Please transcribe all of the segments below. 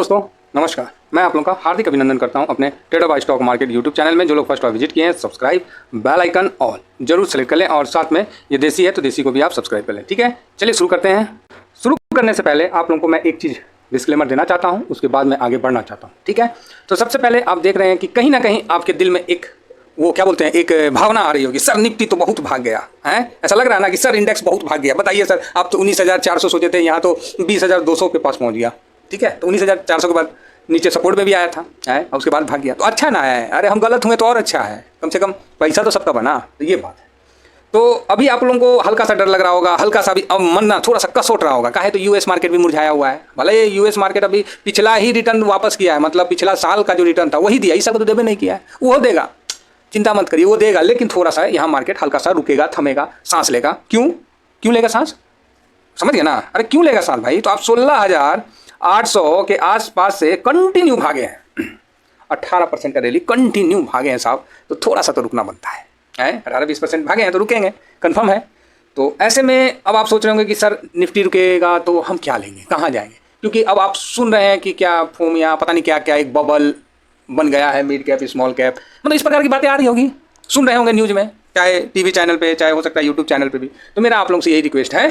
दोस्तों नमस्कार, मैं आप लोगों का हार्दिक अभिनंदन करता हूं अपने trader by stock market YouTube channel में। जो लोग फर्स्ट बार विजिट किए हैं सब्सक्राइब, बेल आइकन ऑल जरूर सेलेक्ट कर लें और साथ में ये देसी है तो देसी को भी आप सब्सक्राइब कर लें। ठीक है, चलिए शुरू करते हैं। शुरू करने से पहले आप लोगों को मैं एक चीज़ डिस्क्लेमर देना चाहता हूँ, उसके बाद मैं आगे बढ़ना चाहता हूँ। ठीक है, तो सबसे पहले आप देख रहे हैं कि कहीं ना कहीं आपके दिल में एक वो क्या बोलते हैं, एक भावना आ रही होगी, सर निफ्टी तो बहुत भाग गया है। ऐसा लग रहा है ना कि सर इंडेक्स बहुत भाग गया। बताइए सर, आप तो 19,400 सोचे थे, यहाँ तो 20,200 के पास पहुँच गया। ठीक है, तो 19,400 के बाद नीचे सपोर्ट में भी आया था है और उसके बाद भाग गया। तो अच्छा ना है, अरे हम गलत हुए तो और अच्छा है, कम से कम पैसा तो सबका बना। तो ये बात है। तो अभी आप लोगों को हल्का सा डर लग रहा होगा, हल्का सा भी अब मन ना थोड़ा सा कस उठ रहा होगा। काहे तो यूएस मार्केट भी मुरझाया हुआ है। भले ये यूएस मार्केट अभी पिछला ही रिटर्न वापस किया है, मतलब पिछला साल का जो रिटर्न था वही दिया, इस साल को तो देवे नहीं किया है। वो देगा, चिंता मत करिए, वो देगा, लेकिन थोड़ा सा यहाँ मार्केट हल्का सा रुकेगा, थमेगा, सांस लेगा। क्यों लेगा सांस? समझ गए ना? अरे क्यों लेगा सांस भाई? तो आप 16,800 के आसपास से कंटिन्यू भागे हैं, 18% का रैली कंटिन्यू भागे हैं साहब, तो थोड़ा सा तो रुकना बनता है। 18-20% भागे हैं तो रुकेंगे, कंफर्म है। तो ऐसे में अब आप सोच रहे होंगे कि सर निफ्टी रुकेगा तो हम क्या लेंगे, कहाँ जाएंगे? क्योंकि अब आप सुन रहे हैं कि क्या फोम या पता नहीं क्या क्या एक बबल बन गया है, मिड कैप स्मॉल कैप, मतलब इस प्रकार की बातें आ रही होगी, सुन रहे होंगे न्यूज़ में, चाहे टीवी चैनल पे, चाहे हो सकता है यूट्यूब चैनल पे भी। तो मेरा आप लोगों से यही रिक्वेस्ट है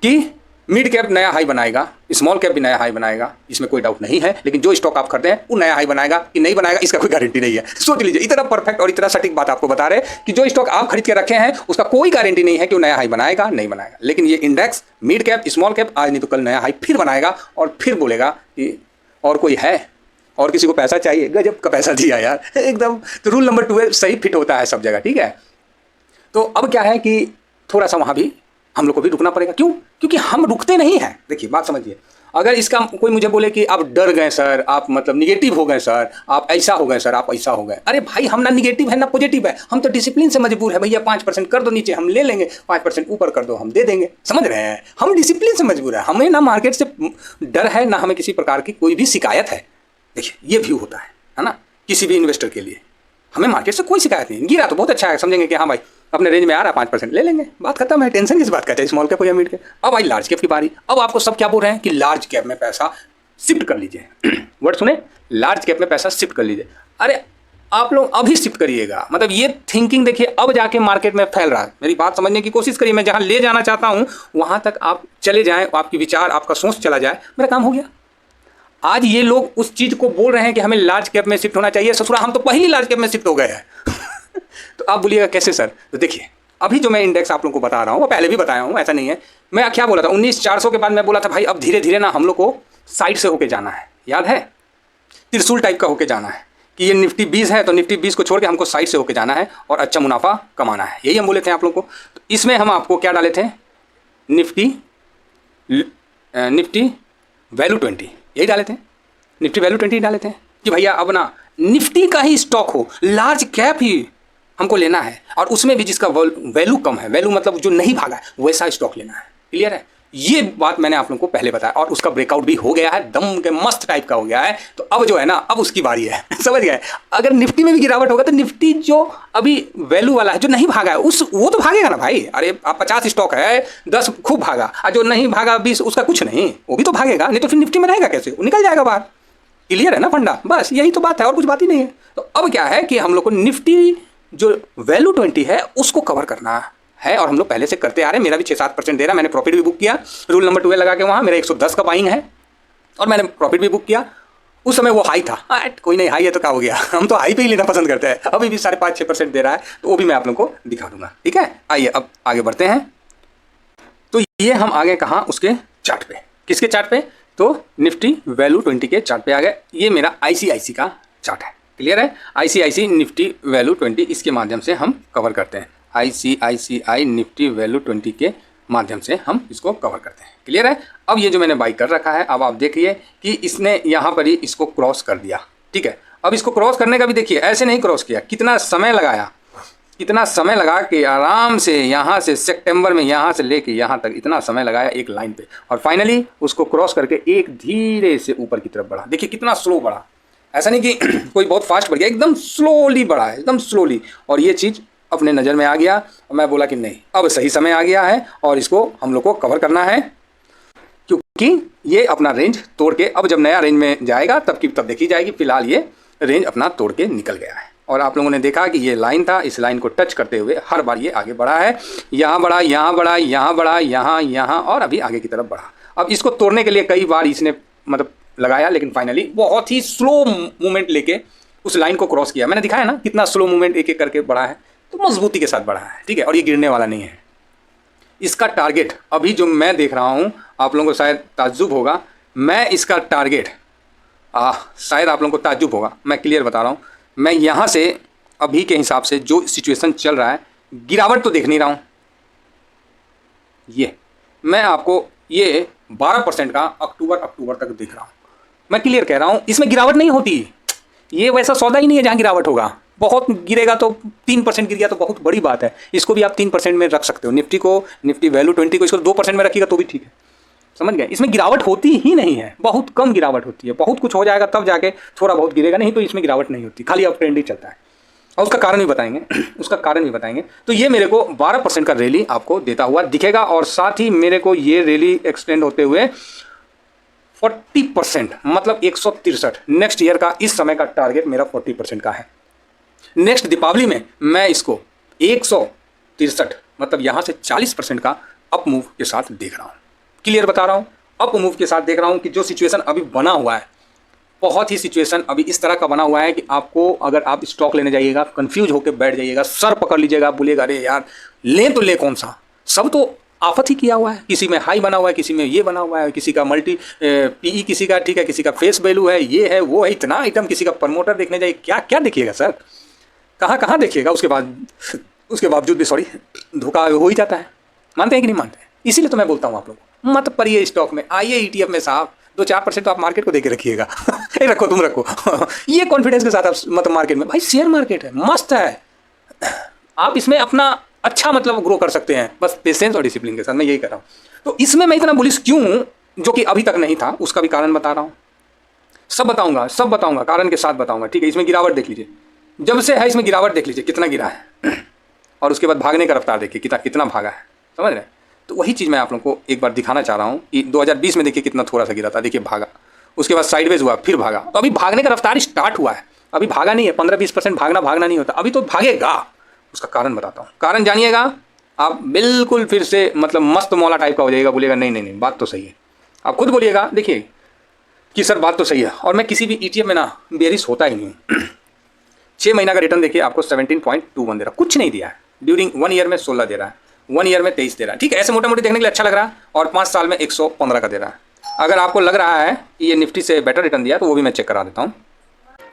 कि मिड कैप नया हाई बनाएगा, स्मॉल कैप भी नया हाई बनाएगा, इसमें कोई डाउट नहीं है। लेकिन जो स्टॉक आप खरीदे हैं वो नया हाई बनाएगा कि नहीं बनाएगा, इसका कोई गारंटी नहीं है। सोच लीजिए, इतना परफेक्ट और इतना सटीक बात आपको बता रहे कि जो स्टॉक आप खरीद के रखे हैं उसका कोई गारंटी नहीं है कि वो नया हाई बनाएगा नहीं बनाएगा। लेकिन ये index mid cap small cap आज नहीं तो कल नया हाई फिर बनाएगा और फिर बोलेगा कि और कोई है, और किसी को पैसा चाहिए। गजब का पैसा दिया यार एकदम। तो रूल नंबर 12 सही फिट होता है सब जगह। ठीक है, तो अब क्या है कि थोड़ा सा वहाँ भी हम लोग को भी रुकना पड़ेगा। क्यों? क्योंकि हम रुकते नहीं हैं। देखिए बात समझिए, अगर इसका कोई मुझे बोले कि आप डर गए सर, आप मतलब निगेटिव हो गए सर, आप ऐसा हो गए सर, आप ऐसा हो गए, अरे भाई हम ना निगेटिव है ना पॉजिटिव है, हम तो डिसिप्लिन से मजबूर है। भैया 5% कर दो नीचे, हम ले लेंगे, 5% ऊपर कर दो, हम दे देंगे। समझ रहे हैं, हम डिसिप्लिन से मजबूर है। हमें ना मार्केट से डर है, ना हमें किसी प्रकार की कोई भी शिकायत है। देखिए ये व्यू होता है ना, किसी भी इन्वेस्टर के लिए हमें मार्केट से कोई शिकायत नहीं। गिरा तो बहुत अच्छा है, समझेंगे कि हाँ भाई अपने रेंज में आ रहा है, 5% ले लेंगे, बात खत्म है। टेंशन किस बात का, चाहे स्मॉल कैप हो या मिड कैप। अब आई लार्ज कैप की बारी। अब आपको सब क्या बोल रहे हैं कि लार्ज कैप में पैसा शिफ्ट कर लीजिए वर्ड सुने, लार्ज कैप में पैसा शिफ्ट कर लीजिए। अरे आप लोग अभी शिफ्ट करिएगा, मतलब ये थिंकिंग देखिए अब जाके मार्केट में फैल रहा है। मेरी बात समझने की कोशिश करिए, मैं जहाँ ले जाना चाहता हूँ वहाँ तक आप चले जाएँ, आपकी विचार आपका सोच चला जाए, मेरा काम हो गया। आज ये लोग उस चीज़ को बोल रहे हैं कि हमें लार्ज कैप में शिफ्ट होना चाहिए। ससुरा हम तो पहली लार्ज कैप में शिफ्ट हो गए हैं तो आप बोलिएगा कैसे सर? तो देखिए अभी जो मैं इंडेक्स आप लोगों को बता रहा हूँ वो पहले भी बताया हूँ, ऐसा नहीं है। मैं क्या बोला था 19,400 के बाद मैं बोला था भाई अब धीरे धीरे ना हम लोग को साइड से होके जाना है। याद है, त्रिशूल टाइप का होके जाना है कि ये निफ्टी 20 है तो निफ्टी 20 को छोड़ के हमको साइड से होके जाना है और अच्छा मुनाफा कमाना है। यही हम बोले थे आप लोग को। तो इसमें हम आपको क्या डाले थे, निफ्टी वैल्यू 20 यही डाले थे, निफ्टी वैल्यू 20 डाले थे कि भैया अब ना निफ्टी का ही स्टॉक हो, लार्ज कैप ही हमको लेना है और उसमें भी जिसका वैल्यू कम है, वैल्यू मतलब जो नहीं भागा है, वैसा स्टॉक लेना है। क्लियर है? ये बात मैंने आप लोगों को पहले बताया और उसका ब्रेकआउट भी हो गया है, दम के मस्त टाइप का हो गया है। तो अब जो है ना, अब उसकी बारी है समझ गए? अगर निफ्टी में भी गिरावट होगा तो निफ्टी जो अभी वैल्यू वाला है, जो नहीं भागा है, वो तो भागेगा ना भाई। अरे आप 50 स्टॉक है, 10 खूब भागा और जो नहीं भागा 20, उसका कुछ नहीं, वो भी तो भागेगा। नहीं तो फिर निफ्टी में रहेगा कैसे? वो निकल जाएगा बाहर। क्लियर है ना फंडा? बस यही तो बात है और कुछ बात ही नहीं है। तो अब क्या है कि हम लोग को निफ्टी जो वैल्यू 20 है उसको कवर करना है और हम लोग पहले से करते आ रहे हैं। मेरा भी 6-7% दे रहा है, मैंने प्रॉफिट भी बुक किया, रूल नंबर 12 लगा के वहाँ मेरा 110 का बाइंग है और मैंने प्रॉफिट भी बुक किया। उस समय वो हाई था, कोई नहीं, हाई है तो क्या हो गया, हम तो हाई पे ही लेना पसंद करते हैं। अभी भी 5.5-6% दे रहा है, तो वो भी मैं आप लोगों को दिखा दूंगा। ठीक है, आइए अब आगे बढ़ते हैं। तो ये हम आगे कहाँ, उसके चार्ट पे, किसके चार्ट पे? तो निफ्टी वैल्यू 20 के चार्ट पे आ गए। ये मेरा ICIC का चार्ट है। क्लियर है? ICIC निफ्टी वैल्यू 20, इसके माध्यम से हम कवर करते हैं। ICICI निफ्टी वैल्यू 20 के माध्यम से हम इसको कवर करते हैं। क्लियर है? अब ये जो मैंने बाई कर रखा है, अब आप देखिए कि इसने यहाँ पर ही इसको क्रॉस कर दिया। ठीक है, अब इसको क्रॉस करने का भी देखिए, ऐसे नहीं क्रॉस किया, कितना समय लगाया, कितना समय लगा के आराम से यहाँ से सितंबर में यहाँ से लेके यहाँ तक इतना समय लगाया एक लाइन पे और फाइनली उसको क्रॉस करके एक धीरे से ऊपर की तरफ बढ़ा। देखिए कितना स्लो बढ़ा, ऐसा नहीं कि कोई बहुत फास्ट बढ़ गया, एकदम स्लोली बढ़ा है, एकदम स्लोली। और ये चीज़ अपने नज़र में आ गया और मैं बोला कि नहीं अब सही समय आ गया है और इसको हम लोग को कवर करना है। कि ये अपना रेंज तोड़ के अब जब नया रेंज में जाएगा तब की तब देखी जाएगी। फिलहाल ये रेंज अपना तोड़ के निकल गया है और आप लोगों ने देखा कि ये लाइन था, इस लाइन को टच करते हुए हर बार ये आगे बढ़ा है, यहाँ बढ़ा, यहाँ बढ़ा, यहाँ बढ़ा, यहाँ और अभी आगे की तरफ बढ़ा। अब इसको तोड़ने के लिए कई बार इसने मतलब लगाया, लेकिन फाइनली बहुत ही स्लो मूवमेंट लेके उस लाइन को क्रॉस किया। मैंने दिखाया ना कितना स्लो मूवमेंट एक एक करके बढ़ा है, तो मजबूती के साथ बढ़ा है, ठीक है। और ये गिरने वाला नहीं है। इसका टारगेट अभी जो मैं देख रहा हूँ, आप लोगों को शायद ताज्जुब होगा, मैं इसका टारगेट शायद आप लोगों को ताज्जुब होगा, मैं क्लियर बता रहा हूँ। मैं यहाँ से अभी के हिसाब से जो सिचुएशन चल रहा है, गिरावट तो देख नहीं रहा हूँ। ये मैं आपको ये 12% का अक्टूबर तक दिख रहा हूँ। मैं क्लियर कह रहा हूँ, इसमें गिरावट नहीं होती। ये वैसा सौदा ही नहीं है जहाँ गिरावट होगा। बहुत गिरेगा तो 3% गिर गया तो बहुत बड़ी बात है। इसको भी आप 3% में रख सकते हो। निफ्टी को, निफ्टी वैल्यू 20 को इसको 2% में रखिएगा तो भी ठीक है, समझ गए। इसमें गिरावट होती ही नहीं है, बहुत कम गिरावट होती है। बहुत कुछ हो जाएगा तब जाके थोड़ा बहुत गिरेगा, नहीं तो इसमें गिरावट नहीं होती, खाली अब ट्रेंड ही चलता है। और उसका कारण भी बताएंगे तो ये मेरे को 12% का रैली आपको देता हुआ दिखेगा और साथ ही मेरे को ये रैली एक्सटेंड होते हुए 40%, मतलब 163 नेक्स्ट ईयर का इस समय का टारगेट मेरा 40% का है। नेक्स्ट दीपावली में मैं इसको 163 मतलब यहाँ से 40% का अप मूव के साथ देख रहा हूँ। क्लियर बता रहा हूँ, अप मूव के साथ देख रहा हूँ कि जो सिचुएशन अभी बना हुआ है, बहुत ही सिचुएशन अभी इस तरह का बना हुआ है कि आपको अगर आप स्टॉक लेने जाइएगा कंफ्यूज होकर बैठ जाइएगा, सर पकड़ लीजिएगा, बोलिएगा अरे यार लें तो ले कौन सा, सब तो आफत ही किया हुआ है। किसी में हाई बना हुआ है, किसी में ये बना हुआ है, किसी का मल्टी पीई, किसी का ठीक है, किसी का फेस वैल्यू है, ये है वो है, इतना आइटम, किसी का प्रमोटर देखने जाइए, क्या क्या देखिएगा सर, कहाँ देखिएगा। उसके बावजूद भी धोखा हो ही जाता है। मानते हैं कि नहीं मानते हैं? इसीलिए तो मैं बोलता हूँ आप लोगों को मत पढ़िए स्टॉक में, आइए ETF में साहब, 2-4% तो आप मार्केट को देके रखिएगा। रखो, तुम रखो। ये कॉन्फिडेंस के साथ आप मतलब मार्केट में, भाई शेयर मार्केट है, मस्त है, आप इसमें अपना अच्छा मतलब ग्रो कर सकते हैं, बस पेशेंस और डिसिप्लिन के साथ। मैं यही कर रहा हूँ। तो इसमें मैं इतना बुलिश क्यों हूँ, जो कि अभी तक नहीं था, उसका भी कारण बता रहा हूँ। सब बताऊंगा, कारण के साथ बताऊंगा, ठीक है। इसमें गिरावट देख लीजिए, जब से है इसमें गिरावट देख लीजिए कितना गिरा है, और उसके बाद भागने का रफ्तार देखिए कितना भागा है, समझ रहे हैं। तो वही चीज़ मैं आप लोगों को एक बार दिखाना चाह रहा हूँ कि 2020 में देखिए कितना थोड़ा सा गिरा था, देखिए भागा, उसके बाद साइडवेज हुआ, फिर भागा। तो अभी भागने का रफ्तार स्टार्ट हुआ है, अभी भागा नहीं है। 15-20% भागना नहीं होता, अभी तो भागेगा। उसका कारण बताता हूँ, कारण जानिएगा, आप बिल्कुल फिर से मतलब मस्त मौला टाइप का हो जाएगा, बोलिएगा नहीं बात तो सही है। आप खुद बोलिएगा देखिए कि सर बात तो सही है। और मैं किसी भी ETF में ना बेरिश होता ही नहीं हूँ। 6 महीना का रिटर्न देखिए आपको 17.21 दे रहा, कुछ नहीं दिया है। ड्यूरिंग 1 ईयर में 16 दे रहा है, 1 ईयर में 23 दे रहा है, ठीक है। ऐसे मोटा मोटी देखने के लिए अच्छा लग रहा है। और 5 साल में 115 का दे रहा है। अगर आपको लग रहा है कि ये निफ्टी से बेटर रिटर्न दिया तो वो भी मैं चेक करा देता हूँ।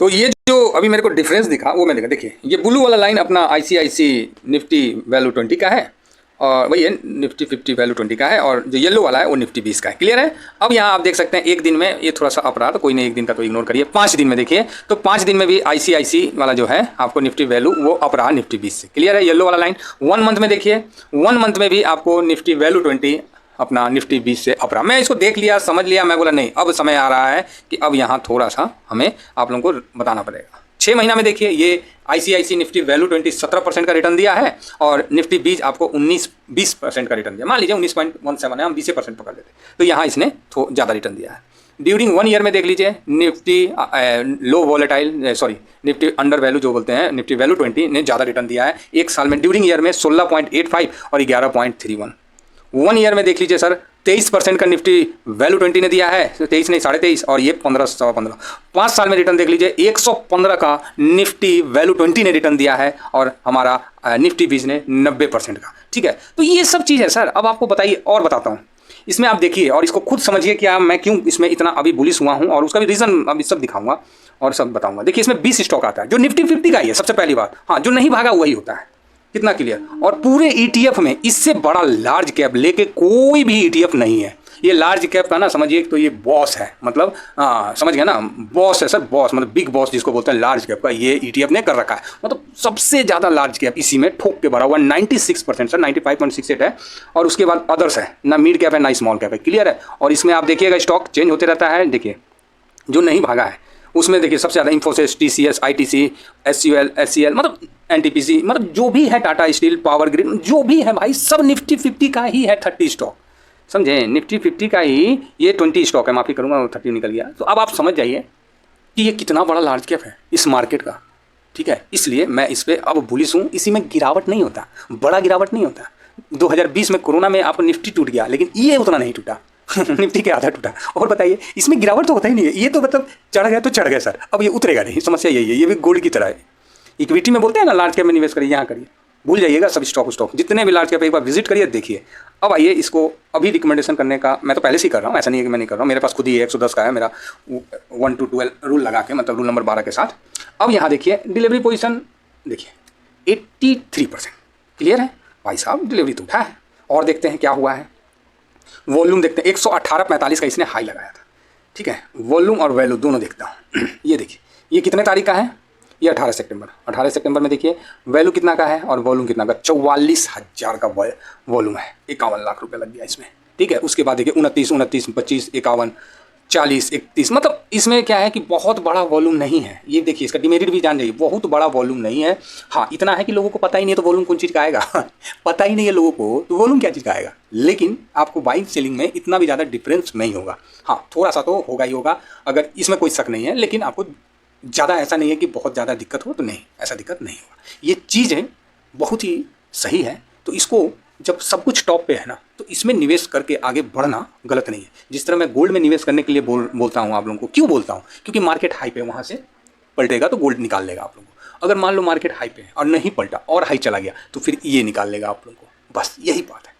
तो ये जो अभी मेरे को डिफरेंस दिखा वो मैं देखिए, ये ब्लू वाला लाइन अपना ICIC निफ्टी वैल्यू 20 का है, और वही है निफ्टी 50 वैल्यू 20 का है, और जो येलो वाला है वो निफ्टी 20 का है। क्लियर है। अब यहाँ आप देख सकते हैं एक दिन में ये थोड़ा सा अप रहा, तो कोई नहीं, एक दिन का तो इग्नोर करिए। 5 दिन में देखिए, तो 5 दिन में भी ICIC वाला जो है आपको निफ्टी वैल्यू वो अप रहा निफ्टी 20 से। क्लियर है, येलो वाला लाइन। 1 मंथ में देखिए, 1 मंथ में भी आपको निफ्टी वैल्यू 20 अपना निफ्टी 20 से अप रहा। मैं इसको देख लिया, समझ लिया, मैं बोला नहीं अब समय आ रहा है कि अब यहाँ थोड़ा सा हमें आप लोगों को बताना पड़ेगा। 6 महीना में देखिए, ये ICIC निफ्टी वैल्यू 20 17% का रिटर्न दिया है, और निफ्टी 20 आपको 19-20% का रिटर्न दिया। मान लीजिए 19.17 है, हम 20% पकड़ लेते, तो यहाँ इसने ज़्यादा रिटर्न दिया है। ड्यूरिंग 1 ईयर में देख लीजिए, निफ्टी लो वॉलेटाइल निफ्टी अंडर वैल्यू जो बोलते हैं, निफ्टी वैल्यू 20 ने ज़्यादा रिटर्न दिया है। एक साल में ड्यूरिंग ईयर में 16.85 और 11.31। 1 ईयर में देख लीजिए सर, 23% का निफ्टी वैल्यू 20 ने दिया है, 23 नहीं 23.5, और ये 15-15। 5 साल में रिटर्न देख लीजिए, 115 का निफ्टी वैल्यू 20 ने रिटर्न दिया है, और हमारा निफ्टी 20 ने 90% का, ठीक है। तो ये सब चीज़ है सर। अब आपको बताइए, और बताता हूँ इसमें, आप देखिए और इसको खुद समझिए कि मैं क्यों इसमें इतना अभी बुलिश हुआ हूँ, और उसका भी रीज़न अभी सब दिखाऊंगा और सब बताऊंगा। देखिए इसमें 20 स्टॉक आता है, जो निफ्टी 50 का ही है सबसे पहली बात। हाँ, जो नहीं भागा वही होता है। कितना क्लियर। और पूरे ETF में इससे बड़ा लार्ज कैप लेके कोई भी ETF नहीं है। ये लार्ज कैप का ना समझिए तो ये बॉस है, मतलब समझ गया ना, बॉस है सर, बॉस मतलब बिग बॉस जिसको बोलते हैं लार्ज कैप का, ये ETF ने कर रखा है। मतलब सबसे ज़्यादा लार्ज कैप इसी में ठोक के भरा हुआ 96% सर, 95.68 है। और उसके बाद अदर्स है, ना मिड कैप है ना स्मॉल कैप है। क्लियर है। और इसमें आप देखिएगा स्टॉक चेंज होते रहता है। देखिए जो नहीं भागा है उसमें देखिए सबसे ज़्यादा इंफोसिस, TCS, ITC, SCL, मतलब NTPC, मतलब जो भी है, टाटा स्टील, पावर ग्रिड, जो भी है भाई सब निफ्टी 50 का ही है। 30 स्टॉक समझे। निफ्टी 50 का ही ये 20 स्टॉक है, माफ़ी करूँगा 30 निकल गया। तो अब आप समझ जाइए कि ये कितना बड़ा लार्ज कैप है इस मार्केट का, ठीक है। इसलिए मैं इस पर अब बुलिश हूँ। इसी में गिरावट नहीं होता, बड़ा गिरावट नहीं होता। 2020 में कोरोना में आप निफ्टी टूट गया, लेकिन ये उतना नहीं टूटा निफ्टी के आधा टूटा। और बताइए, इसमें गिरावट तो होता ही नहीं है। ये तो मतलब चढ़ गया तो चढ़ गया सर, अब ये उतरेगा नहीं। समस्या यही है, ये भी गोल्ड की तरह है। इक्विटी में बोलते हैं ना, लार्ज कैप में निवेश करिए, यहाँ करिए, भूल जाइएगा सब स्टॉक जितने भी लार्ज कैप, एक बार विजिट करिए, देखिए। अब आइए, इसको अभी रिकमेंडेशन करने का मैं तो पहले से ही कर रहा हूँ, ऐसा नहीं है कि मैं नहीं कर रहा हूँ। मेरे पास खुद ही 110 का है मेरा 1 to 12 रूल लगा के, मतलब रूल नंबर 12 के साथ। अब यहाँ देखिए डिलीवरी पोजीशन, देखिए 83%। क्लियर है भाई साहब, डिलीवरी तो उठा है। और देखते हैं क्या हुआ है, वॉल्यूम देखते हैं। 118.45 का इसने हाई लगाया था, ठीक है। वॉल्यूम और वैल्यू दोनों देखता हूँ। ये देखिए, ये कितने तारीख का है, ये 18 सितंबर। 18 सितंबर में देखिए वैल्यू कितना का है और वॉल्यूम कितना का, 44,000 का वॉल्यूम है। 51 लाख रुपये लग गया इसमें, ठीक है। उसके बाद देखिए 29, 25, 51, 40, 31, मतलब इसमें क्या है कि बहुत बड़ा वॉल्यूम नहीं है। ये देखिए, इसका डिमेरिट भी जान जाइए, बहुत बड़ा वॉल्यूम नहीं है। हाँ, इतना है कि लोगों को पता ही नहीं है तो वॉल्यूम कौन चीज़ का आएगा पता ही नहीं है लोगों को तो वॉल्यूम क्या चीज़ का आएगा। लेकिन आपको बाइंग सेलिंग में इतना भी ज़्यादा डिफरेंस नहीं होगा। हाँ, थोड़ा सा तो होगा ही होगा, अगर इसमें कोई शक नहीं है। लेकिन आपको ज़्यादा ऐसा नहीं है कि बहुत ज़्यादा दिक्कत हो, तो नहीं, ऐसा दिक्कत नहीं होगा। ये चीज़ें बहुत ही सही है। तो इसको जब सब कुछ टॉप पे है ना, तो इसमें निवेश करके आगे बढ़ना गलत नहीं है। जिस तरह मैं गोल्ड में निवेश करने के लिए बोलता हूँ आप लोगों को, क्यों बोलता हूँ, क्योंकि मार्केट हाई पे, वहाँ से पलटेगा तो गोल्ड निकाल लेगा आप लोगों को। अगर मान लो मार्केट हाई पे है और नहीं पलटा और हाई चला गया, तो फिर ये निकाल लेगा आप लोगों को। बस यही बात है।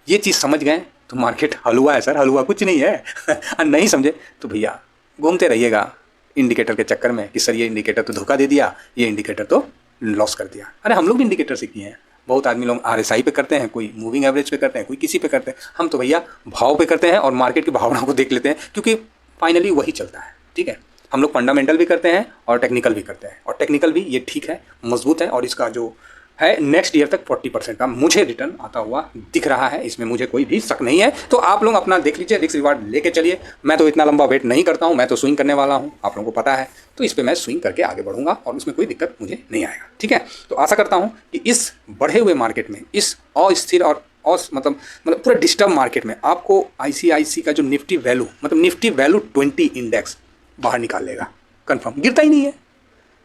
ये चीज़ समझ गए तो मार्केट हलवा है सर, हलवा कुछ नहीं है और नहीं समझे तो भैया घूमते रहिएगा इंडिकेटर के चक्कर में कि सर ये इंडिकेटर तो धोखा दे दिया, ये इंडिकेटर तो लॉस कर दिया। अरे हम लोग भी इंडिकेटर से किए हैं। बहुत आदमी लोग RSI पे करते हैं, कोई मूविंग एवरेज पे करते हैं, कोई किसी पे करते हैं। हम तो भैया भाव पे करते हैं और मार्केट की भावना को देख लेते हैं, क्योंकि फाइनली वही चलता है, ठीक है। हम लोग फंडामेंटल भी करते हैं और टेक्निकल भी करते हैं, और टेक्निकल भी ये ठीक है, मजबूत है। और इसका जो है नेक्स्ट ईयर तक 40% का मुझे रिटर्न आता हुआ दिख रहा है, इसमें मुझे कोई भी शक नहीं है। तो आप लोग अपना देख लीजिए, रिस्क रिवार्ड लेके चलिए। मैं तो इतना लंबा वेट नहीं करता हूँ, मैं तो स्विंग करने वाला हूँ, आप लोगों को पता है। तो इस पर मैं स्विंग करके आगे बढ़ूंगा और उसमें कोई दिक्कत मुझे नहीं आएगा, ठीक है। तो आशा करता हूँ कि इस बढ़े हुए मार्केट में, इस अस्थिर और मतलब पूरा डिस्टर्ब मार्केट में आपको ICICI का जो निफ्टी वैल्यू, मतलब निफ्टी वैल्यू 20 इंडेक्स बाहर निकाल लेगा, कन्फर्म। गिरता ही नहीं है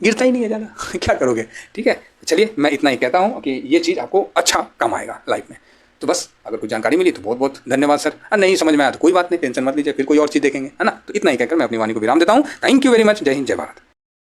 ज़्यादा क्या करोगे, ठीक है। चलिए, मैं इतना ही कहता हूँ कि ये चीज़ आपको अच्छा काम आएगा लाइफ में। तो बस, अगर कोई जानकारी मिली तो बहुत बहुत धन्यवाद सर। नहीं समझ में आया तो कोई बात नहीं, टेंशन मत लीजिए, फिर कोई और चीज़ देखेंगे, है ना। तो इतना ही कहकर मैं अपनी वाणी को विराम देता हूँ। Thank you very much. जय हिंद, जय भारत।